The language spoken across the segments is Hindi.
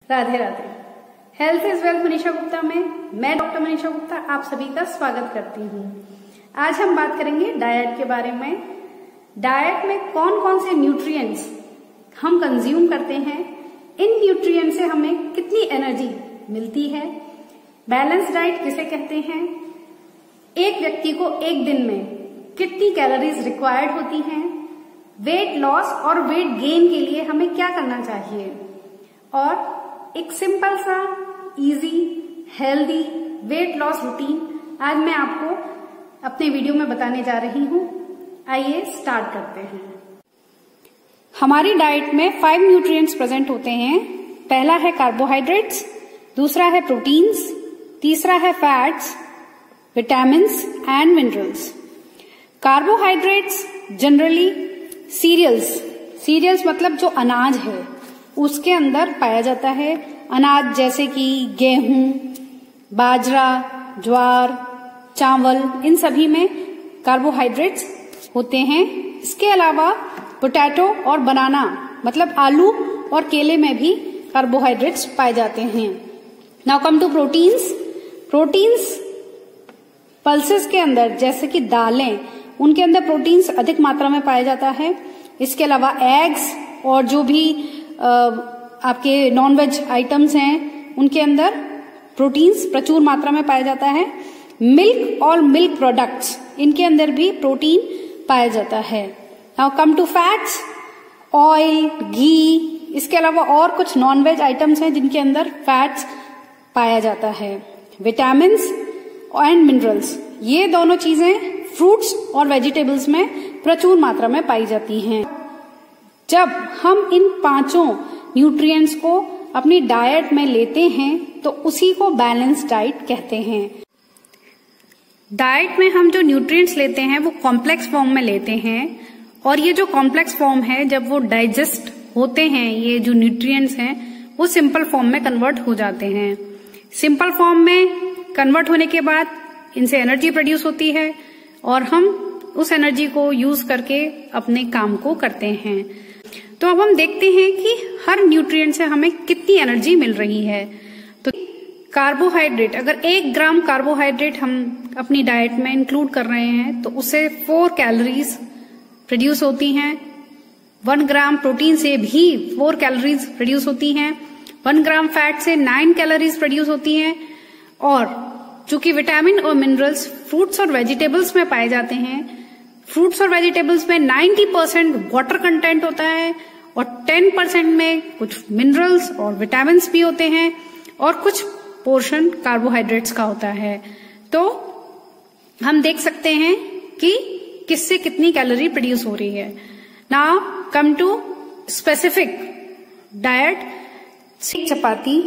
Radhe Radhe. Health is wealth Manisha Gupta में मैं डॉक्टर मनीषा गुप्ता आप सभी का स्वागत करती हूँ। आज हम बात करेंगे डाइट के बारे में। डाइट में कौन कौन से न्यूट्रिएंट्स हम कंज्यूम करते हैं, इन न्यूट्रिएंट से हमें कितनी एनर्जी मिलती है, बैलेंस डाइट किसे कहते हैं, एक व्यक्ति को एक दिन में कितनी कैलोरीज रिक्वायर्ड होती हैं, वेट लॉस और वेट गेन के लिए हमें क्या करना चाहिए, और एक सिंपल सा easy healthy weight loss routine आज मैं आपको अपने वीडियो में बताने जा रही हूँ। आइए स्टार्ट करते हैं। हमारी डाइट में 5 न्यूट्रिएंट्स प्रेजेंट होते हैं। पहला है कार्बोहाइड्रेट्स, दूसरा है प्रोटीन्स, तीसरा है fats, vitamins and minerals. Carbohydrates generally cereals मतलब जो अनाज है उसके अंदर पाया जाता है। अनाज जैसे कि गेहूं, बाजरा, ज्वार, चावल, इन सभी में कार्बोहाइड्रेट्स होते हैं। इसके अलावा पोटैटो और बनाना मतलब आलू और केले में भी कार्बोहाइड्रेट्स पाए जाते हैं। Now come to proteins pulses के अंदर जैसे कि दालें, उनके अंदर प्रोटीन्स अधिक मात्रा में पाया जाता है। इसके अलावा एग्स और जो भी आपके नॉनवेज आइटम्स हैं उनके अंदर प्रोटीन्स प्रचुर मात्रा में पाया जाता है। मिल्क और मिल्क प्रोडक्ट्स, इनके अंदर भी प्रोटीन पाया जाता है। Now come to fats, oil, ghee, इसके अलावा और कुछ नॉनवेज आइटम्स हैं जिनके अंदर फैट्स पाया जाता है। विटामिन्स एंड मिनरल्स, ये दोनों चीजें फ्रूट्स और वेजिटेबल्स में प्रचुर मात्रा में पाई जाती हैं। जब हम इन 5 न्यूट्रिएंट्स को अपनी डाइट में लेते हैं तो उसी को बैलेंस डाइट कहते हैं। डाइट में हम जो न्यूट्रिएंट्स लेते हैं वो कॉम्प्लेक्स फॉर्म में लेते हैं, और ये जो कॉम्प्लेक्स फॉर्म है जब वो डाइजेस्ट होते हैं, ये जो न्यूट्रिएंट्स हैं वो सिंपल फॉर्म में कन्वर्ट हो जाते हैं। सिंपल फॉर्म में कन्वर्ट होने के बाद इनसे एनर्जी प्रोड्यूस होती है और हम उस एनर्जी को यूज करके अपने काम को करते हैं। तो अब हम देखते हैं कि हर न्यूट्रिएंट से हमें कितनी एनर्जी मिल रही है। तो कार्बोहाइड्रेट, अगर 1 ग्राम कार्बोहाइड्रेट हम अपनी डाइट में इंक्लूड कर रहे हैं तो उससे 4 कैलोरीज प्रोड्यूस होती हैं। 1 ग्राम प्रोटीन से भी 4 कैलोरीज प्रोड्यूस होती हैं। 1 ग्राम फैट से 9 कैलोरीज प्रोड्यूस होती हैं। और चूंकि विटामिन और मिनरल्स फ्रूट्स और वेजिटेबल्स में पाए जाते हैं, फ्रूट्स और वेजिटेबल्स में 90% वाटर कंटेंट होता है और 10% में कुछ मिनरल्स और विटामिन्स भी होते हैं और कुछ पोर्शन कार्बोहाइड्रेट्स का होता है। तो हम देख सकते हैं कि किससे कितनी कैलोरी प्रोड्यूस हो रही है। Now come to specific diet. चपाती,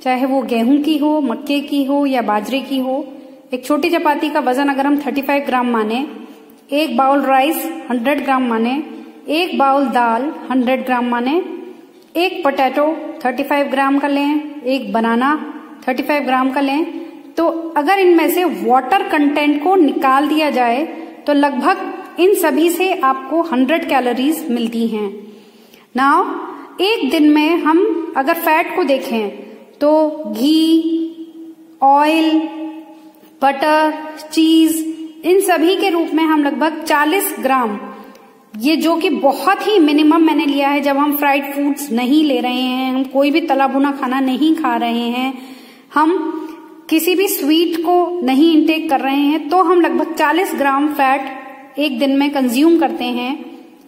चाहे वो गेहूं की हो, मक्के की हो या बाजरे की हो, एक छोटी चपाती का वजन अगर हम 35 ग्राम माने, 1 बाउल राइस 100 ग्राम माने, 1 बाउल दाल 100 ग्राम माने, 1 पोटैटो 35 ग्राम का लें, 1 बनाना 35 ग्राम का लें, तो अगर इनमें से वाटर कंटेंट को निकाल दिया जाए तो लगभग इन सभी से आपको 100 कैलोरीज मिलती हैं। नाउ एक दिन में हम अगर फैट को देखें तो घी, ऑयल, बटर, चीज, इन सभी के रूप में हम लगभग 40 ग्राम, ये जो कि बहुत ही मिनिमम मैंने लिया है जब हम फ्राइड फूड्स नहीं ले रहे हैं, हम कोई भी तला भुना खाना नहीं खा रहे हैं, हम किसी भी स्वीट को नहीं इंटेक कर रहे हैं, तो हम लगभग 40 ग्राम फैट एक दिन में कंज्यूम करते हैं।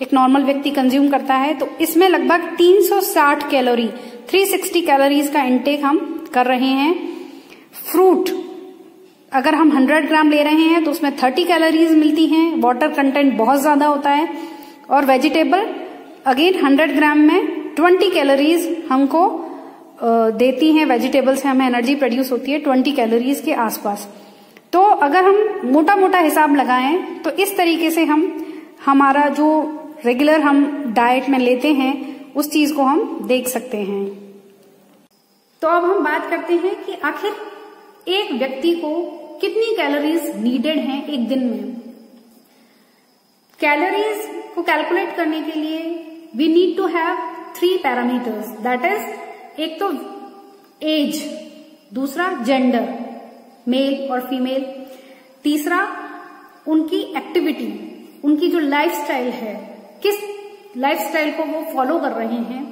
एक नॉर्मल व्यक्ति कंज्यूम करता है तो इसमें लगभग 360 कैलोरी 360 कैलोरीज का इंटेक हम कर रहे हैं। फ्रूट अगर हम 100 ग्राम ले रहे हैं तो उसमें 30 कैलोरीज मिलती हैं, वाटर कंटेंट बहुत ज्यादा होता है। और वेजिटेबल अगेन 100 ग्राम में 20 कैलोरीज हमको देती हैं। वेजिटेबल से हमें एनर्जी प्रोड्यूस होती है 20 कैलोरीज के आसपास। तो अगर हम मोटा मोटा हिसाब लगाएं तो इस तरीके से हम हमारा जो रेगुलर हम डाइट में लेते हैं उस चीज को हम देख सकते हैं। तो अब हम बात करते हैं कि आखिर एक व्यक्ति को कितनी कैलोरीज नीडेड हैं एक दिन में। कैलोरीज को कैलकुलेट करने के लिए we need to have 3 parameters, that is एक तो एज, दूसरा जेंडर, मेल और फीमेल, तीसरा उनकी एक्टिविटी, उनकी जो लाइफस्टाइल है, किस लाइफस्टाइल को वो फॉलो कर रहे हैं,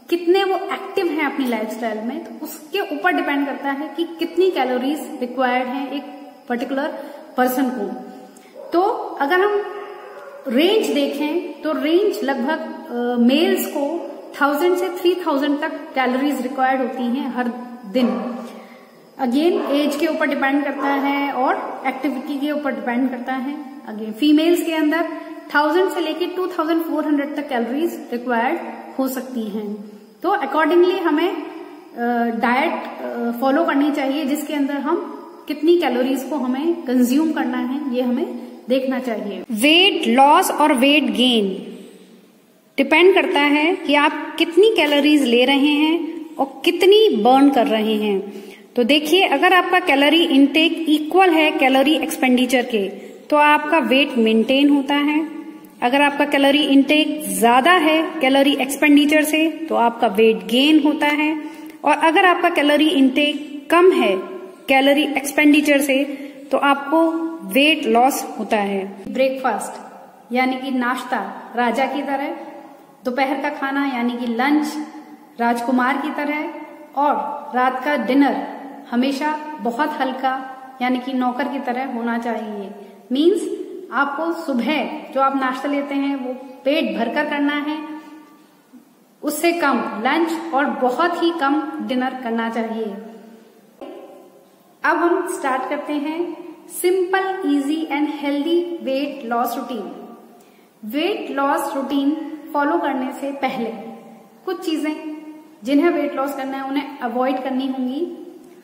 कितने वो एक्टिव हैं अपनी लाइफस्टाइल में, तो उसके ऊपर डिपेंड करता है कि कितनी कैलोरीज रिक्वायर्ड हैं एक पर्टिकुलर पर्सन को। तो अगर हम रेंज देखें तो रेंज लगभग मेल्स को 1000 से 3000 तक कैलोरीज रिक्वायर्ड होती हैं हर दिन। अगेन एज के ऊपर डिपेंड करता है और एक्टिविटी के ऊपर डिपेंड करता है। अगेन फीमेल्स के अंदर 1000 से लेकर 2400 तक कैलोरीज रिक्वायर्ड हो सकती हैं। तो अकॉर्डिंगली हमें डाइट फॉलो करनी चाहिए जिसके अंदर हम कितनी कैलोरीज को हमें कंज्यूम करना है ये हमें देखना चाहिए। वेट लॉस और वेट गेन डिपेंड करता है कि आप कितनी कैलोरीज ले रहे हैं और कितनी बर्न कर रहे हैं। तो देखिए, अगर आपका कैलोरी इनटेक इक्वल है कैलोरी एक्सपेंडिचर के तो आपका वेट मेंटेन होता है। अगर आपका कैलोरी इनटेक ज्यादा है कैलोरी एक्सपेंडिचर से तो आपका वेट गेन होता है। और अगर आपका कैलोरी इनटेक कम है कैलोरी एक्सपेंडिचर से तो आपको वेट लॉस होता है। ब्रेकफास्ट यानी कि नाश्ता राजा की तरह, दोपहर का खाना यानी कि लंच राजकुमार की तरह और रात का डिनर हमेशा बहुत हल्का यानी कि नौकर की तरह होना चाहिए। मीन्स आपको सुबह जो आप नाश्ता लेते हैं वो पेट भरकर करना है, उससे कम लंच और बहुत ही कम डिनर करना चाहिए। अब हम स्टार्ट करते हैं simple, easy and healthy weight loss routine. Weight loss routine follow करने से पहले कुछ चीजें जिन्हें वेट लॉस करना है उन्हें अवॉइड करनी होंगी,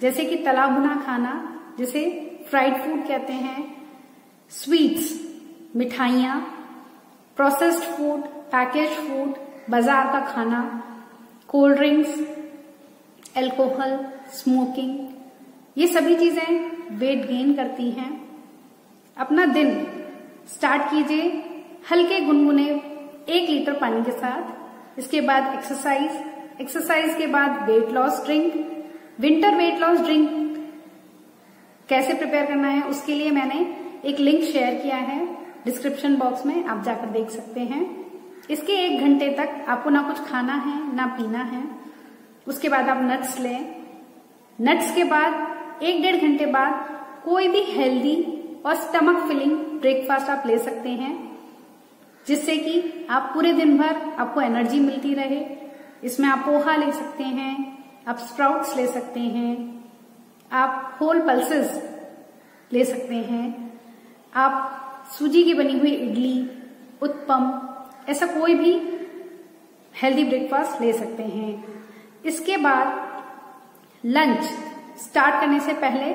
जैसे कि तला भुना खाना जिसे फ्राइड फूड कहते हैं, स्वीट्स मिठाइयाँ, प्रोसेस्ड फूड, पैकेज फूड, बाजार का खाना, कोल्ड ड्रिंक्स, अल्कोहल, स्मोकिंग, ये सभी चीजें वेट गेन करती हैं। अपना दिन स्टार्ट कीजिए हल्के गुनगुने 1 लीटर पानी के साथ। इसके बाद एक्सरसाइज के बाद weight loss drink. Winter weight loss drink कैसे प्रिपेयर करना है उसके लिए मैंने एक लिंक शेयर किया है डिस्क्रिप्शन बॉक्स में, आप जाकर देख सकते हैं। इसके 1 घंटे तक आपको ना कुछ खाना है ना पीना है। उसके बाद आप नट्स लें। नट्स के बाद 1-1.5 घंटे बाद कोई भी हेल्दी और स्टमक फिलिंग ब्रेकफास्ट आप ले सकते हैं, जिससे कि आप पूरे दिन भर आपको एनर्जी मिलती रहे। इसमें आप पोहा ले सकते हैं, आप स्प्राउट्स ले सकते हैं, आप होल पल्सेस ले सकते हैं, आप सूजी की बनी हुई इडली, उत्पम, ऐसा कोई भी हेल्दी ब्रेकफास्ट ले सकते हैं। इसके बाद लंच स्टार्ट करने से पहले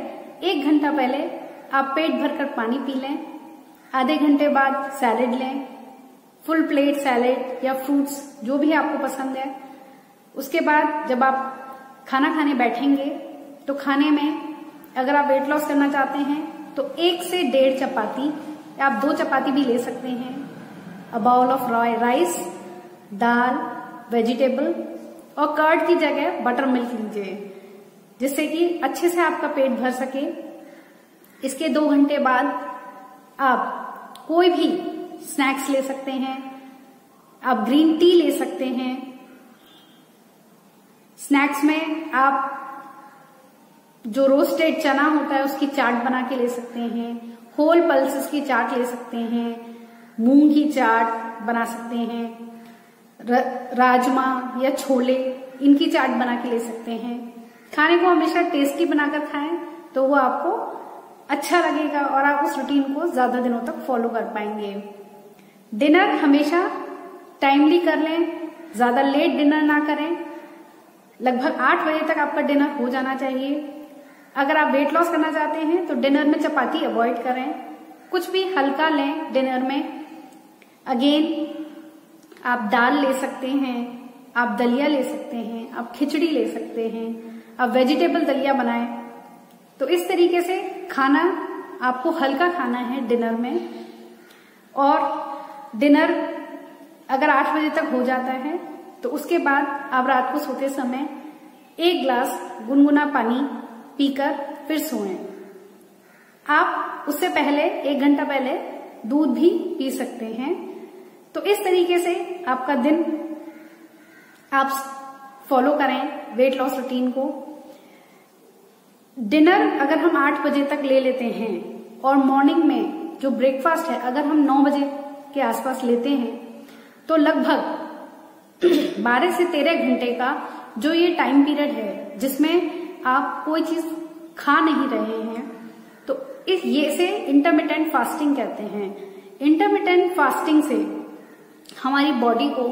1 घंटा पहले आप पेट भरकर पानी पी लें। आधे घंटे बाद सैलेड लें, फुल प्लेट सैलेड या फ्रूट्स जो भी आपको पसंद है। उसके बाद जब आप खाना खाने बैठेंगे तो खाने में अगर आप वेट लॉस करना चाहते हैं तो 1 से 1.5 चपाती या आप 2 चपाती भी ले सकते हैं। A bowl of rice, dal, vegetable और कर्ड की जगह बटर मिल्क लीजिए, जिससे कि अच्छे से आपका पेट भर सके। इसके 2 घंटे बाद आप कोई भी स्नैक्स ले सकते हैं, आप ग्रीन टी ले सकते हैं। स्नैक्स में आप जो रोस्टेड चना होता है उसकी चाट बना के ले सकते हैं, होल पल्सेस की चाट ले सकते हैं, मूंग की चाट बना सकते हैं, राजमा या छोले इनकी चाट बना के ले सकते हैं। खाने को हमेशा टेस्टी बनाकर खाएं तो वो आपको अच्छा लगेगा और आप उस रूटीन को ज्यादा दिनों तक फॉलो कर पाएंगे। डिनर हमेशा टाइमली कर लें, ज्यादा लेट डिनर ना करें। लगभग 8 बजे तक आपका डिनर हो जाना चाहिए। अगर आप वेट लॉस करना चाहते हैं तो डिनर में चपाती अवॉइड करें, कुछ भी हल्का लें डिनर में। अगेन आप दाल ले सकते हैं, आप दलिया ले सकते हैं, आप खिचड़ी ले सकते हैं, आप वेजिटेबल दलिया बनाएं। तो इस तरीके से खाना आपको हल्का खाना है डिनर में। और डिनर अगर 8 बजे तक हो जाता है तो उसके बाद आप रात को सोते समय 1 ग्लास गुनगुना पानी पीकर फिर सोएं। आप उससे पहले 1 घंटा पहले दूध भी पी सकते हैं। तो इस तरीके से आपका दिन आप फॉलो करें वेट लॉस रूटीन को। डिनर अगर हम 8 बजे तक ले लेते हैं और मॉर्निंग में जो ब्रेकफास्ट है अगर हम 9 बजे के आसपास लेते हैं तो लगभग 12 से 13 घंटे का जो ये टाइम पीरियड है जिसमें आप कोई चीज खा नहीं रहे हैं, तो ये से इंटरमिटेंट फास्टिंग कहते हैं। इंटरमिटेंट फास्टिंग से हमारी बॉडी को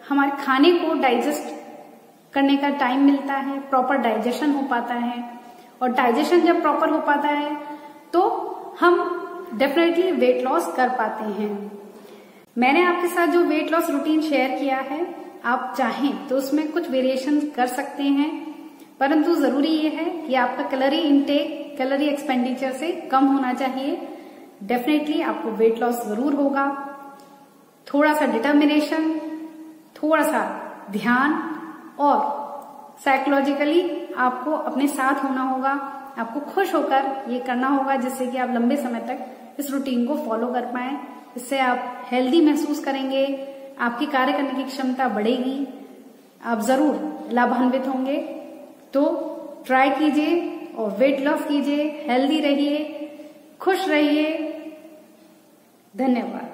हमारे खाने को डाइजेस्ट करने का टाइम मिलता है, प्रॉपर डाइजेशन हो पाता है, और डाइजेशन जब प्रॉपर हो पाता है तो हम डेफिनेटली वेट लॉस कर पाते हैं। मैंने आपके साथ जो वेट लॉस रूटीन शेयर किया है, आप चाहें तो उसमें कुछ वेरिएशन कर सकते हैं, परंतु जरूरी ये है कि आपका कैलोरी इनटेक, कैलोरी एक्सपेंडिचर से कम होना चाहिए। डेफिनेटली आपको वेट लॉस जरूर होगा। थोड़ा सा डिटर्मिनेशन, थोड़ा सा ध्यान और साइकोलॉजिकली आपको अपने साथ होना होगा। आपको खुश होकर ये करना होगा जिससे कि आप लंबे समय तक इस रूटीन को फॉलो कर पाएं। इससे आप हेल्दी महसूस करेंगे, आपकी कार्य करने की क्षमता बढ़ेगी, आप जरूर लाभान्वित होंगे। तो ट्राई कीजिए और वेट लॉस कीजिए, हेल्दी रहिए, खुश रहिए। धन्यवाद।